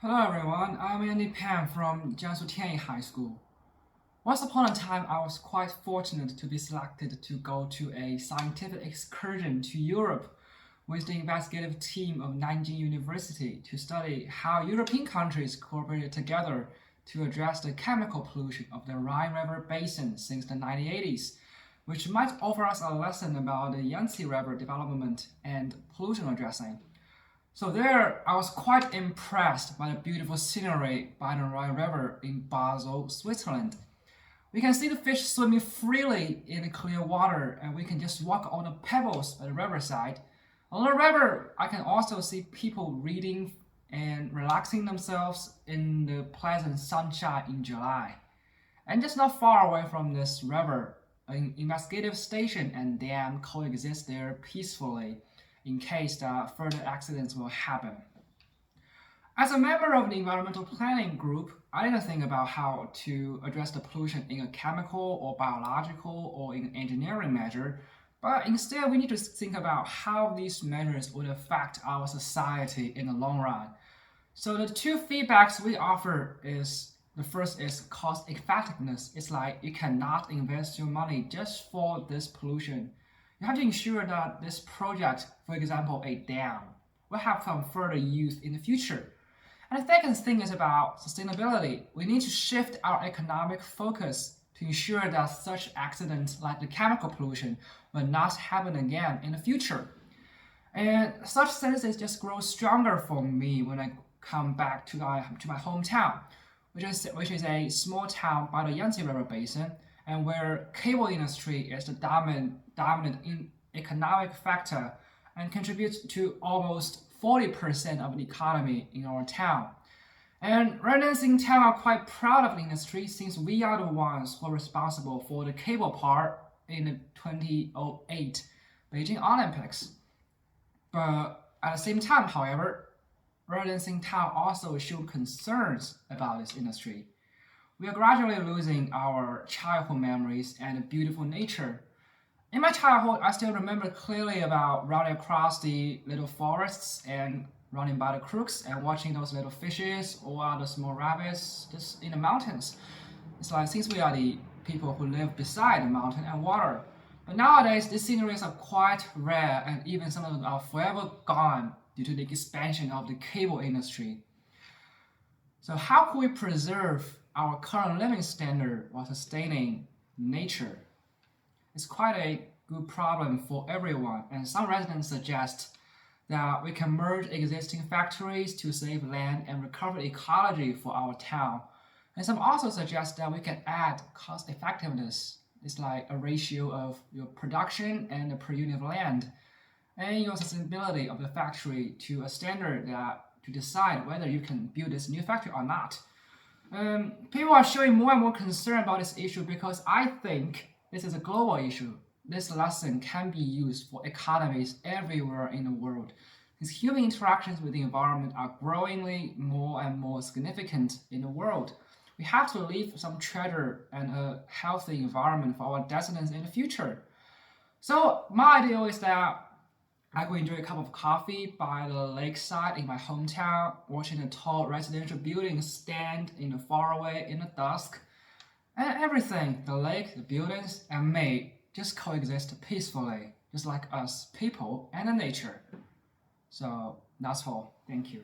Hello everyone, I'm Andy Pan from Jiangsu Tianyi High School. Once upon a time, I was quite fortunate to be selected to go to a scientific excursion to Europe with the investigative team of Nanjing University to study how European countries cooperated together to address the chemical pollution of the Rhine River basin since the 1980s, which might offer us a lesson about the Yangtze River development and pollution addressing. So there, I was quite impressed by the beautiful scenery by the Rhine River in Basel, Switzerland. We can see the fish swimming freely in the clear water, and we can just walk on the pebbles by the riverside. On the river, I can also see people reading and relaxing themselves in the pleasant sunshine in July. And just not far away from this river, an investigative station and dam coexist there peacefully in case that further accidents will happen. As a member of the environmental planning group, I didn't think about how to address the pollution in a chemical or biological or in engineering measure, but instead we need to think about how these measures would affect our society in the long run. So the two feedbacks we offer is the first is cost effectiveness. It's like you cannot invest your money just for this pollution. You have to ensure that this project, for example, a dam, will have some further use in the future. And the second thing is about sustainability. We need to shift our economic focus to ensure that such accidents like the chemical pollution will not happen again in the future. And such senses just grow stronger for me when I come back to my hometown, which is a small town by the Yangtze River basin, and where cable industry is the dominant economic factor and contributes to almost 40% of the economy in our town. And residents in town are quite proud of the industry since we are the ones who are responsible for the cable part in the 2008 Beijing Olympics. But at the same time, however, residents in town also show concerns about this industry. We are gradually losing our childhood memories and beautiful nature. In my childhood, I still remember clearly about running across the little forests and running by the crooks and watching those little fishes or the small rabbits just in the mountains. It's like since we are the people who live beside the mountain and water. But nowadays, these sceneries are quite rare and even some of them are forever gone due to the expansion of the cable industry. So how can we preserve our current living standard while sustaining nature? It's quite a good problem for everyone, and some residents suggest that we can merge existing factories to save land and recover ecology for our town. And some also suggest that we can add cost effectiveness. It's like a ratio of your production and the per unit of land and your sustainability of the factory to a standard that to decide whether you can build this new factory or not. People are showing more and more concern about this issue because I think this is a global issue. This lesson can be used for economies everywhere in the world. Because human interactions with the environment are growingly more and more significant in the world. We have to leave some treasure and a healthy environment for our descendants in the future. So my ideal is that I go enjoy a cup of coffee by the lakeside in my hometown, watching the tall residential buildings stand in the faraway in the dusk. And everything, the lake, the buildings, and me, just coexist peacefully, just like us people and the nature. So that's all. Thank you.